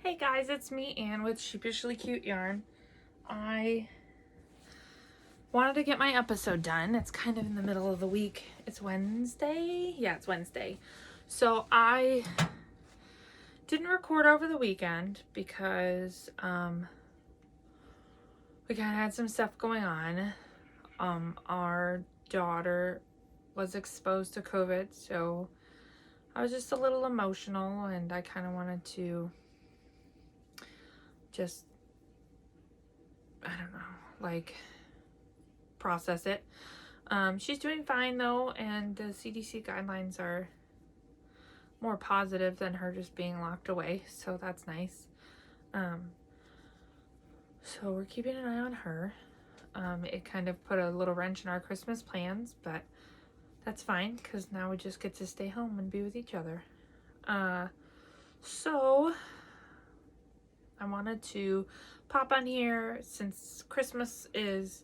Hey guys, it's me, Anne, with Sheepishly Cute Yarn. I wanted to get my episode done. It's kind of in the middle of the week. It's Wednesday? Yeah, it's Wednesday. So I didn't record over the weekend because we kind of had some stuff going on. Our daughter was exposed to COVID, so I was just a little emotional and I kind of wanted to just, I don't know, like process it. She's doing fine though, and the CDC guidelines are more positive than her just being locked away, so that's nice. So we're keeping an eye on her. It kind of put a little wrench in our Christmas plans, but that's fine because now we just get to stay home and be with each other. So I wanted to pop on here since Christmas is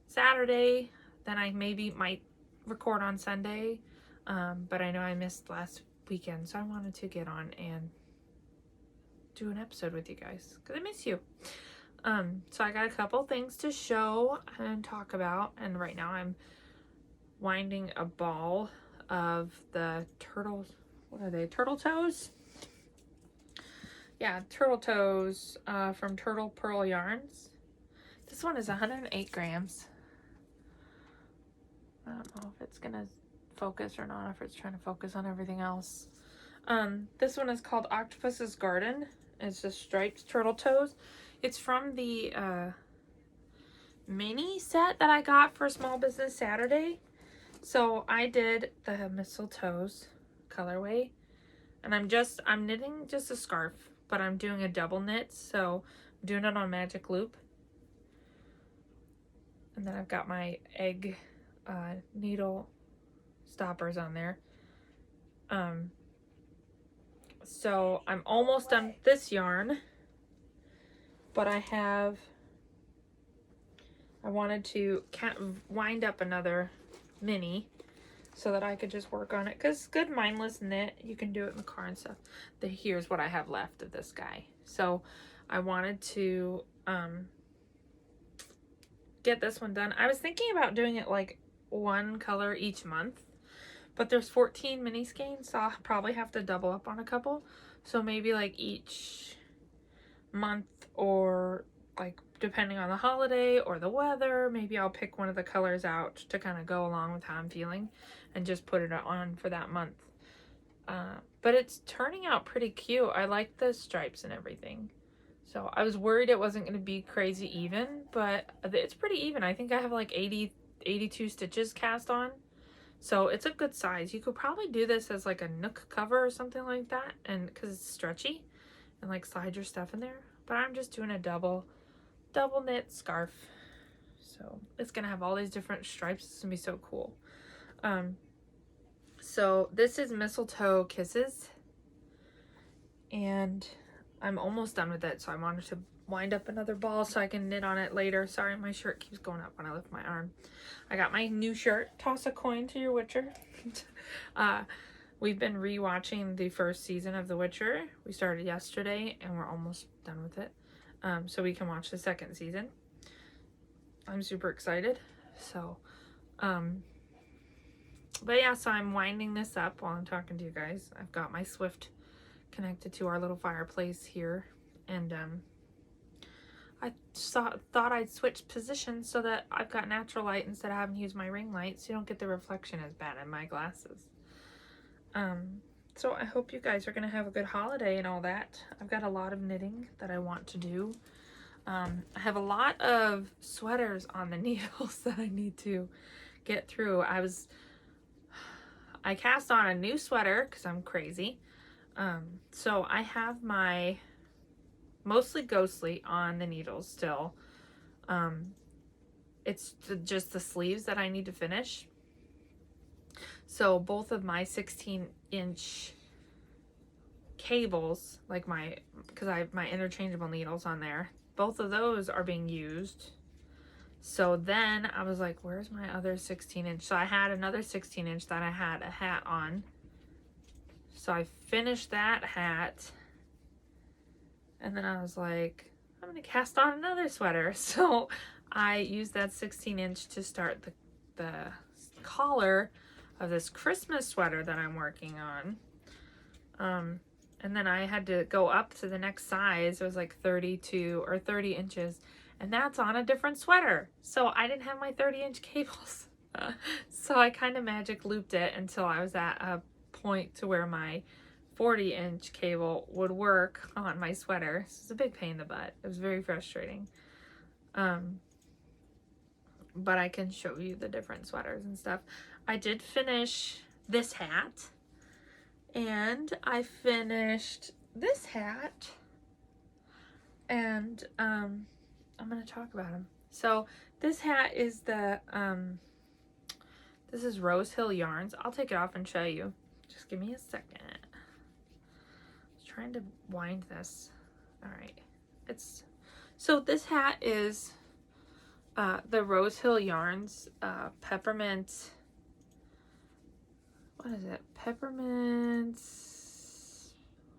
Saturday, then I maybe might record on Sunday, but I know I missed last weekend, so I wanted to get on and do an episode with you guys because I miss you. So I got a couple things to show and talk about, and right now I'm winding a ball of the turtles. What are they? Turtle toes? Yeah, turtle toes from Turtle Pearl Yarns. This one is 108 grams. I don't know if it's gonna focus or not, if it's trying to focus on everything else. This one is called Octopus's Garden. It's just striped turtle toes. It's from the mini set that I got for Small Business Saturday. So I did the mistletoes colorway, and I'm knitting just a scarf, but I'm doing a double knit, so I'm doing it on magic loop. And then I've got my egg needle stoppers on there. So I'm almost done with this yarn, but I wanted to wind up another mini so that I could just work on it, because good mindless knit, you can do it in the car and stuff. Here's what I have left of this guy. So I wanted to get this one done. I was thinking about doing it like one color each month, but there's 14 mini skeins, so I'll probably have to double up on a couple. So maybe like each month, or like depending on the holiday or the weather, maybe I'll pick one of the colors out to kind of go along with how I'm feeling and just put it on for that month. But it's turning out pretty cute. I like the stripes and everything. So I was worried it wasn't going to be crazy even, but it's pretty even. I think I have like 82 stitches cast on. So it's a good size. You could probably do this as like a nook cover or something like that, and because it's stretchy, and like slide your stuff in there. But I'm just doing a double knit scarf. So it's gonna have all these different stripes. It's gonna be so cool. So this is Mistletoe Kisses, and I'm almost done with it, so I wanted to wind up another ball so I can knit on it later. Sorry, my shirt keeps going up when I lift my arm. I got my new shirt. Toss a coin to your Witcher. We've been rewatching the first season of The Witcher. We started yesterday and we're almost done with it. So we can watch the second season. I'm super excited. So, but yeah, so I'm winding this up while I'm talking to you guys. I've got my Swift connected to our little fireplace here, and I thought I'd switch positions so that I've got natural light instead of having to use my ring light, so you don't get the reflection as bad in my glasses. So I hope you guys are gonna have a good holiday and all that. I've got a lot of knitting that I want to do. I have a lot of sweaters on the needles that I need to get through. I cast on a new sweater because I'm crazy. So I have my mostly Ghostly on the needles still. It's just the sleeves that I need to finish. So both of my 16-inch cables, like because I have my interchangeable needles on there, both of those are being used. So then I was like, where's my other 16-inch? So I had another 16-inch that I had a hat on. So I finished that hat. And then I was like, I'm going to cast on another sweater. So I used that 16-inch to start the collar of this Christmas sweater that I'm working on. And then I had to go up to the next size. It was like 32 or 30 inches. And that's on a different sweater. So I didn't have my 30-inch cables. So I kind of magic looped it until I was at a point to where my 40-inch cable would work on my sweater. It's a big pain in the butt. It was very frustrating. But I can show you the different sweaters and stuff. I did finish this hat. And I finished this hat. And I'm going to talk about them. So this hat is the, this is Rose Hill Yarns. I'll take it off and show you. Just give me a second. I was trying to wind this. All right. So this hat is the Rose Hill Yarns peppermint. What is it? Peppermint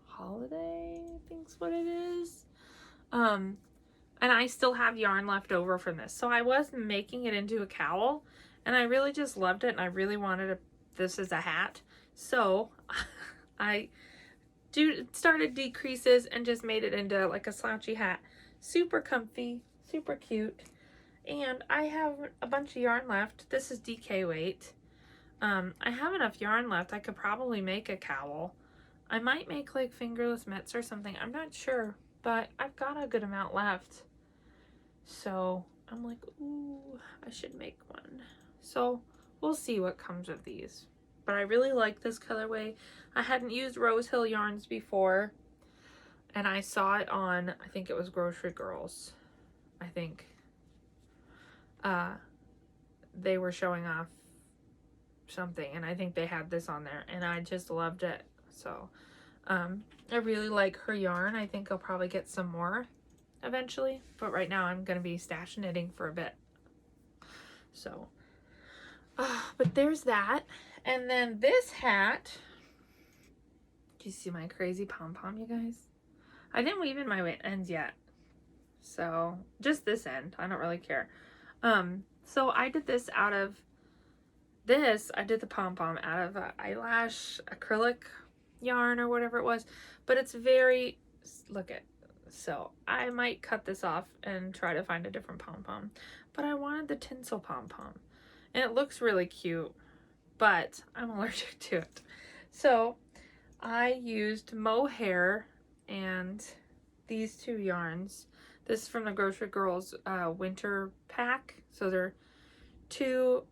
Holiday, I think's what it is. And I still have yarn left over from this. So I was making it into a cowl, and I really just loved it, and I really wanted this as a hat. So I started decreases and just made it into like a slouchy hat. Super comfy, super cute. And I have a bunch of yarn left. This is DK weight. I have enough yarn left. I could probably make a cowl. I might make like fingerless mitts or something. I'm not sure, but I've got a good amount left. So I'm like, ooh, I should make one. So we'll see what comes of these. But I really like this colorway. I hadn't used Rose Hill yarns before, and I saw it on, I think it was Grocery Girls. I think they were showing off something, and I think they had this on there, and I just loved it. So I really like her yarn. I think I'll probably get some more eventually, but right now I'm gonna be stash knitting for a bit. So but there's that. And then this hat, do you see my crazy pom-pom, you guys? I didn't weave in my ends yet, so just this end. I don't really care. So I did this out of this. I did the pom-pom out of eyelash acrylic yarn or whatever it was, but it's very, look at, so I might cut this off and try to find a different pom-pom, but I wanted the tinsel pom-pom, and it looks really cute, but I'm allergic to it. So I used mohair and these two yarns. This is from the Grocery Girls winter pack. So they're two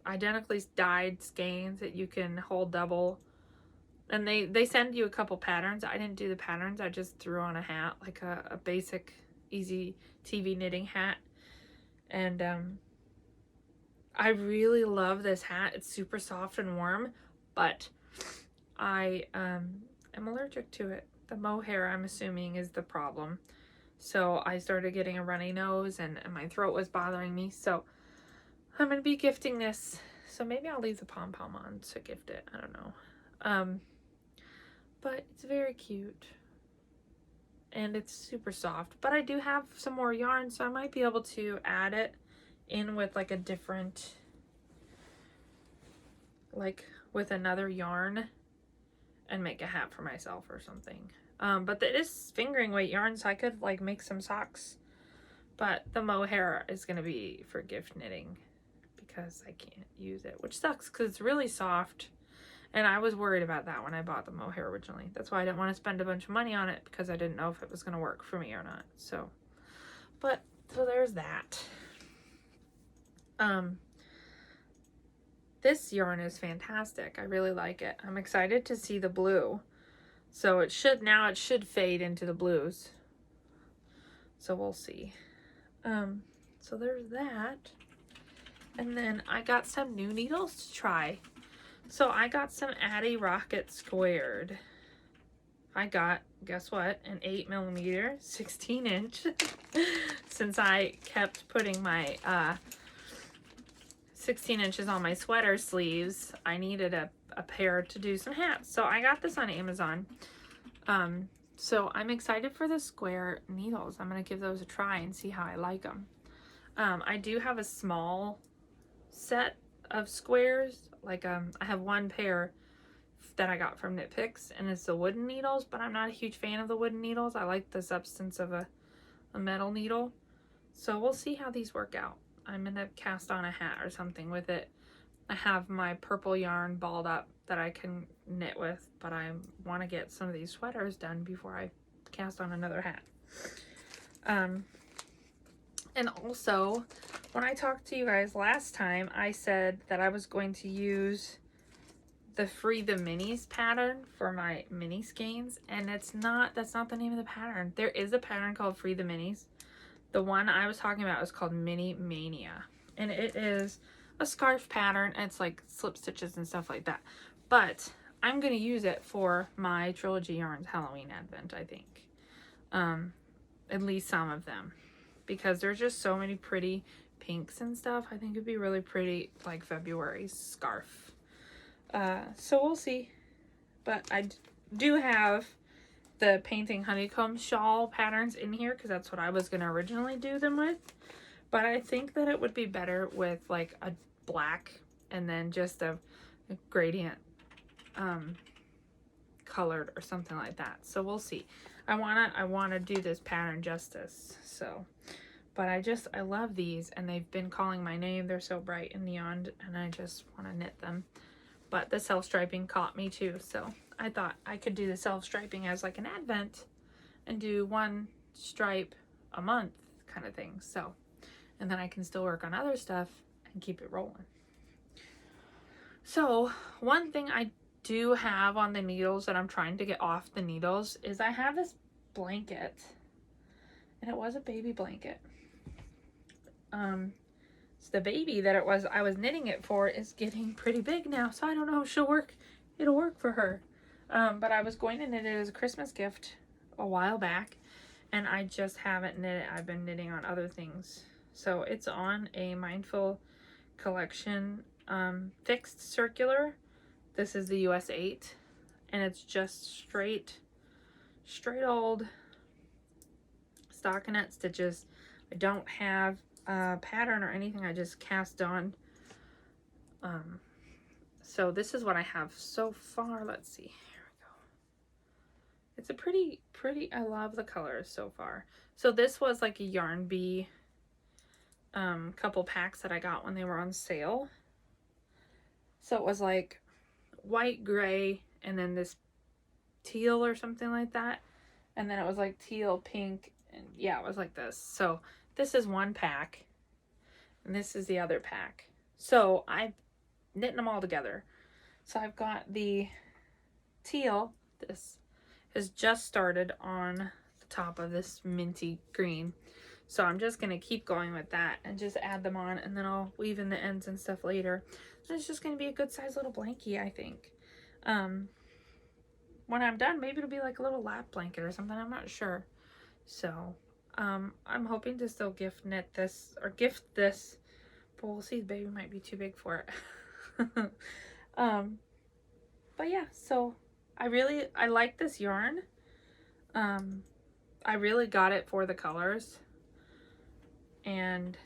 identically dyed skeins that you can hold double. And they send you a couple patterns. I didn't do the patterns. I just threw on a hat, like a basic easy TV knitting hat. And I really love this hat. It's super soft and warm, but I am allergic to it. The mohair, I'm assuming, is the problem. So I started getting a runny nose, and my throat was bothering me. So I'm going to be gifting this. So maybe I'll leave the pom-pom on to gift it. I don't know. But it's very cute. And it's super soft. But I do have some more yarn, so I might be able to add it in with like a different, like with another yarn, and make a hat for myself or something. But it is fingering weight yarn, so I could like make some socks. But the mohair is going to be for gift knitting because I can't use it, which sucks because it's really soft. And I was worried about that when I bought the mohair originally. That's why I didn't want to spend a bunch of money on it, because I didn't know if it was going to work for me or not. So there's that. This yarn is fantastic. I really like it. I'm excited to see the blue. So it should fade into the blues. So we'll see. So there's that. And then I got some new needles to try. So I got some Addi Rocket Squared. I got, guess what, an 8mm 16-inch. Since I kept putting my 16 inches on my sweater sleeves, I needed a pair to do some hats. So I got this on Amazon. So I'm excited for the square needles. I'm going to give those a try and see how I like them. I do have a small set of squares. Like I have one pair that I got from Knit Picks, and it's the wooden needles, but I'm not a huge fan of the wooden needles. I like the substance of a metal needle. So we'll see how these work out. I'm going to cast on a hat or something with it. I have my purple yarn balled up that I can knit with, but I want to get some of these sweaters done before I cast on another hat. And also, when I talked to you guys last time, I said that I was going to use the Free the Minis pattern for my mini skeins, and that's not the name of the pattern. There is a pattern called Free the Minis. The one I was talking about is called Mini Mania, and it is a scarf pattern. It's like slip stitches and stuff like that, but I'm going to use it for my Trilogy Yarns Halloween Advent, I think. At least some of them, because there's just so many pretty pinks and stuff. I think it'd be really pretty, like February's scarf. So we'll see. But I do have the Painting Honeycomb shawl patterns in here, because that's what I was going to originally do them with. But I think that it would be better with like a black and then just a gradient colored or something like that. So we'll see. I wanna do this pattern justice. So, but I love these, and they've been calling my name. They're so bright and neon, and I just want to knit them. But the self-striping caught me too, so I thought I could do the self-striping as like an advent and do one stripe a month kind of thing. So, and then I can still work on other stuff and keep it rolling. So one thing I do have on the needles that I'm trying to get off the needles is I have this blanket, and it was a baby blanket. It's the baby that I was knitting it for is getting pretty big now, so I don't know if it'll work for her. But I was going to knit it as a Christmas gift a while back, and I just haven't knit it. I've been knitting on other things. So it's on a Mindful Collection fixed circular. This is the US 8, and it's just straight old stockinette stitches. I don't have a pattern or anything. I just cast on. So this is what I have so far. Let's see. Here we go. It's a pretty, I love the colors so far. So this was like a Yarn Bee couple packs that I got when they were on sale. So it was like white, gray, and then this teal or something like that, and then it was like teal, pink, and yeah, it was like this. So this is one pack, and this is the other pack. So I knit them all together. So I've got the teal. This has just started on the top of this minty green, so I'm just gonna keep going with that and just add them on, and then I'll weave in the ends and stuff later. And it's just gonna be a good size little blankie, I think. When I'm done, maybe it'll be like a little lap blanket or something. I'm not sure. So I'm hoping to still gift this, but we'll see. The baby might be too big for it. But yeah, so I like this yarn. I really got it for the colors, and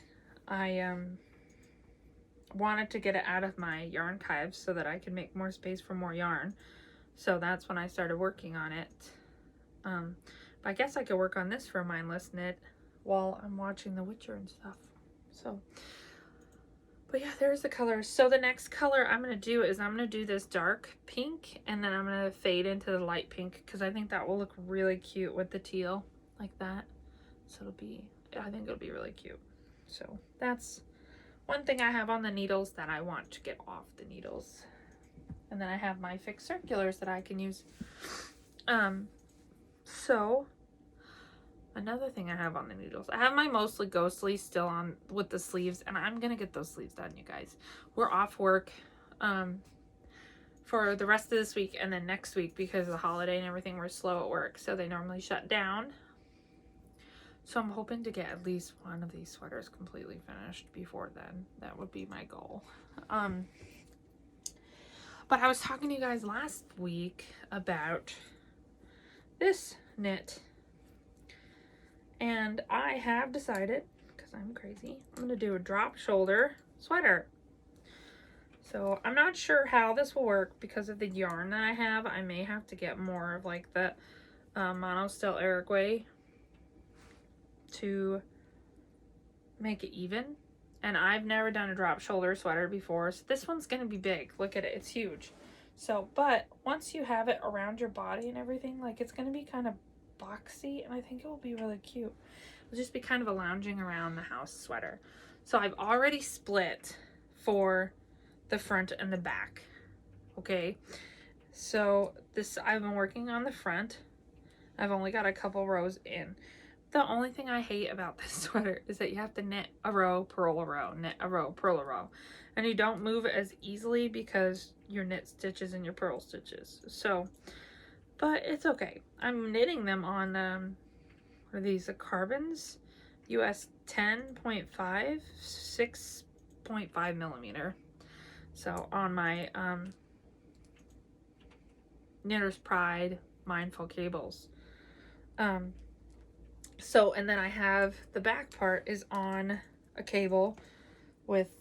I wanted to get it out of my yarn archives so that I could make more space for more yarn. So that's when I started working on it. But I guess I could work on this for a mindless knit while I'm watching The Witcher and stuff. So, but yeah, there's the colors. So the next color I'm going to do is I'm going to do this dark pink, and then I'm going to fade into the light pink, because I think that will look really cute with the teal like that. So I think it'll be really cute. So that's one thing I have on the needles that I want to get off the needles. And then I have my fixed circulars that I can use. So another thing I have on the needles, I have my Mostly Ghostly still on with the sleeves, and I'm gonna get those sleeves done, you guys. We're off work for the rest of this week, and then next week, because of the holiday and everything, we're slow at work, so they normally shut down. So I'm hoping to get at least one of these sweaters completely finished before then. That would be my goal. But I was talking to you guys last week about this knit. And I have decided, because I'm crazy, I'm going to do a drop shoulder sweater. So I'm not sure how this will work because of the yarn that I have. I may have to get more of like the Monostil Uruguay to make it even. And I've never done a drop shoulder sweater before, so this one's going to be big. Look at it, it's huge. So, but once you have it around your body and everything, like it's going to be kind of boxy, and I think it will be really cute. It'll just be kind of a lounging around the house sweater. So I've already split for the front and the back. Okay, so this, I've been working on the front. I've only got a couple rows in. The only thing I hate about this sweater is that you have to knit a row, purl a row, knit a row, purl a row. And you don't move it as easily because your knit stitches and your purl stitches. So, but it's okay. I'm knitting them on, what are these, the Carbons? US 10.5, 6.5 millimeter. So on my Knitter's Pride Mindful cables. So, and then I have the back part is on a cable with,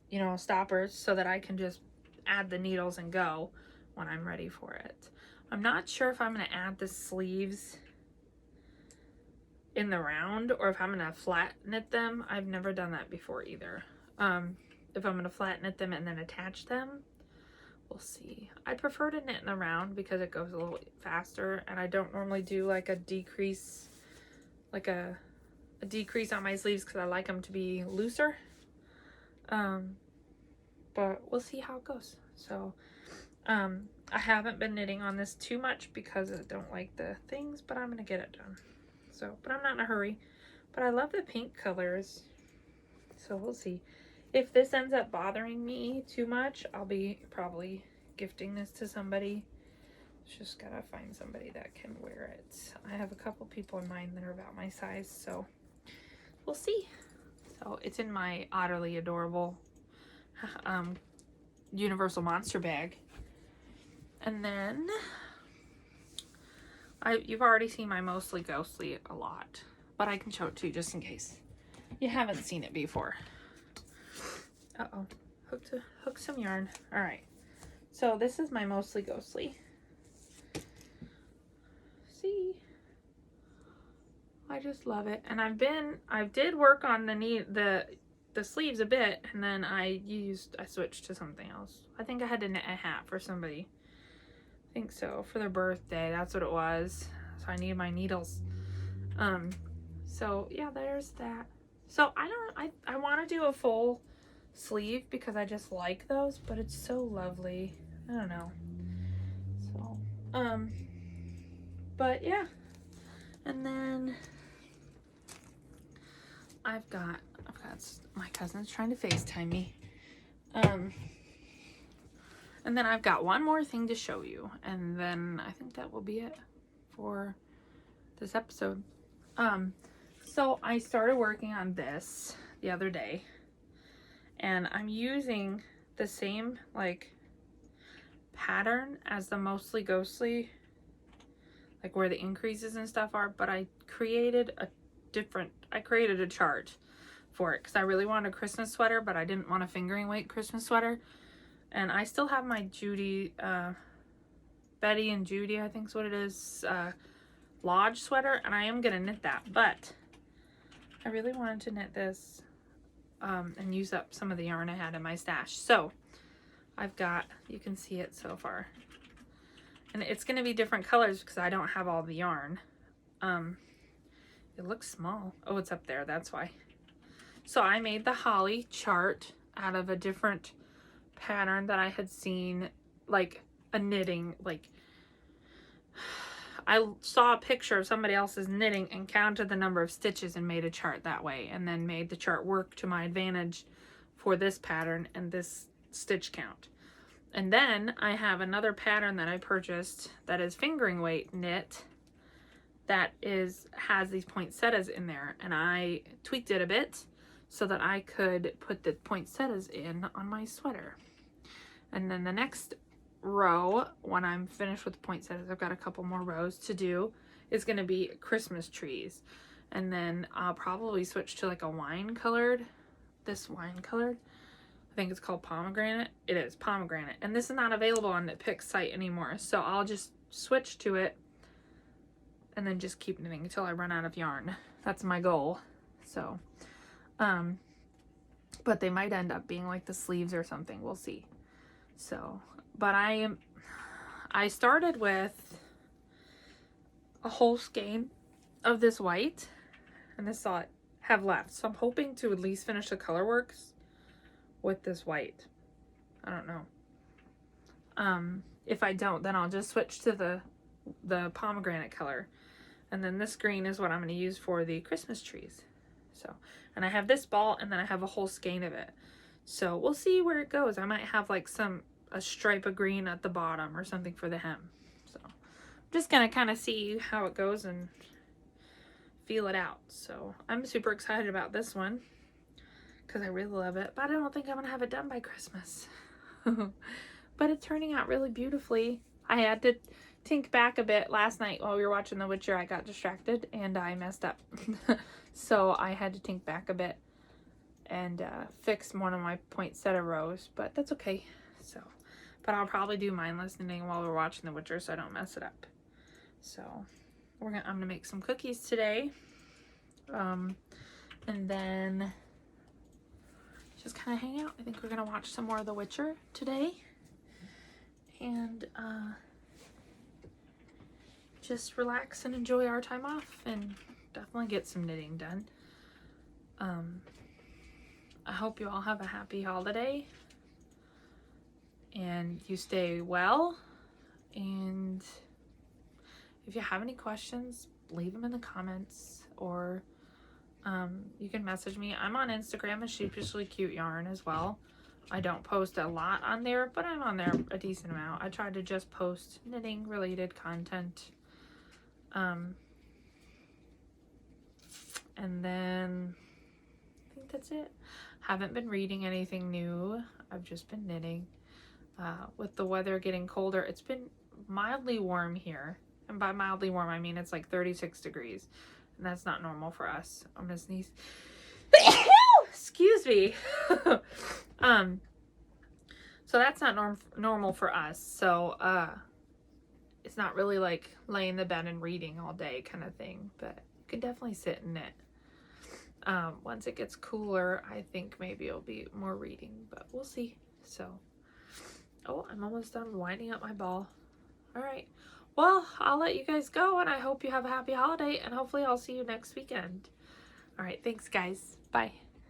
you know, stoppers so that I can just add the needles and go when I'm ready for it. I'm not sure if I'm going to add the sleeves in the round or if I'm going to flat knit them. I've never done that before either. If I'm going to flat knit them and then attach them, we'll see. I prefer to knit in the round because it goes a little faster, and I don't normally do like a decrease, like a decrease on my sleeves because I like them to be looser. But we'll see how it goes. So I haven't been knitting on this too much because I don't like the things, but I'm gonna get it done. So, but I'm not in a hurry. But I love the pink colors, so we'll see. If this ends up bothering me too much, I'll be probably gifting this to somebody. Just gotta find somebody that can wear it. I have a couple people in mind that are about my size, so we'll see. So it's in my utterly adorable Universal Monster bag. And then you've already seen my Mostly Ghostly a lot, but I can show it to you just in case you haven't seen it before. Uh-oh, hook some yarn. All right, so this is my Mostly Ghostly. See, I just love it. And I did work on the sleeves a bit, and then I switched to something else. I think I had to knit a hat for somebody. I think so, for their birthday. That's what it was. So I needed my needles. So yeah, there's that. So I want to do a full sleeve because I just like those, but it's so lovely. I don't know. So but yeah. And then I've got my cousin's trying to FaceTime me. And then I've got one more thing to show you, and then I think that will be it for this episode. So I started working on this the other day, and I'm using the same like pattern as the Mostly Ghostly, like where the increases and stuff are, but I created a chart for it because I really wanted a Christmas sweater, but I didn't want a fingering weight Christmas sweater. And I still have my Judy, Betty and Judy, I think is what it is, Lodge sweater, and I am going to knit that, but I really wanted to knit this and use up some of the yarn I had in my stash. So I've got, you can see it so far, and it's going to be different colors because I don't have all the yarn. It looks small. Oh, it's up there, that's why. So I made the holly chart out of a different pattern that I had seen, like a knitting, like I saw a picture of somebody else's knitting and counted the number of stitches and made a chart that way, and then made the chart work to my advantage for this pattern and this stitch count. And then I have another pattern that I purchased that is fingering weight knit that has these poinsettias in there, and I tweaked it a bit so that I could put the poinsettias in on my sweater. And then the next row, when I'm finished with the poinsettias, I've got a couple more rows to do, is going to be Christmas trees. And then I'll probably switch to like a wine colored, this wine colored. I think it's called pomegranate. It is pomegranate. And this is not available on the Pix site anymore. So I'll just switch to it and then just keep knitting until I run out of yarn. That's my goal. So, but they might end up being like the sleeves or something. We'll see. So, but I started with a whole skein of this white, and this is all I have left. So I'm hoping to at least finish the Colorworks with this white. I don't know. If I don't, then I'll just switch to the pomegranate color. And then this green is what I'm going to use for the Christmas trees. So, and I have this ball, and then I have a whole skein of it. So we'll see where it goes. I might have like a stripe of green at the bottom or something for the hem. So I'm just going to kind of see how it goes and feel it out. So I'm super excited about this one because I really love it, but I don't think I'm going to have it done by Christmas. But it's turning out really beautifully. I had to tink back a bit last night while we were watching The Witcher. I got distracted and I messed up. So I had to tink back a bit and fix one of my poinsettia rows, but that's okay. So, but I'll probably do mindless knitting while we're watching The Witcher so I don't mess it up. So I'm gonna make some cookies today, and then just kind of hang out. I think we're gonna watch some more of The Witcher today, and just relax and enjoy our time off, and definitely get some knitting done. I hope you all have a happy holiday and you stay well, and if you have any questions, leave them in the comments, or you can message me. I'm on Instagram as Sheepishly Cute Yarn as well. I don't post a lot on there, but I'm on there a decent amount. I try to just post knitting related content. And then I think that's it. Haven't been reading anything new. I've just been knitting. With the weather getting colder, it's been mildly warm here. And by mildly warm, I mean it's like 36 degrees. And that's not normal for us. I'm gonna sneeze. Excuse me. So that's not normal for us. So, it's not really like laying in the bed and reading all day kind of thing, but you can definitely sit and knit. Once it gets cooler, I think maybe it'll be more reading, but we'll see. So, oh, I'm almost done winding up my ball. All right. Well, I'll let you guys go, and I hope you have a happy holiday, and hopefully I'll see you next weekend. All right. Thanks, guys. Bye.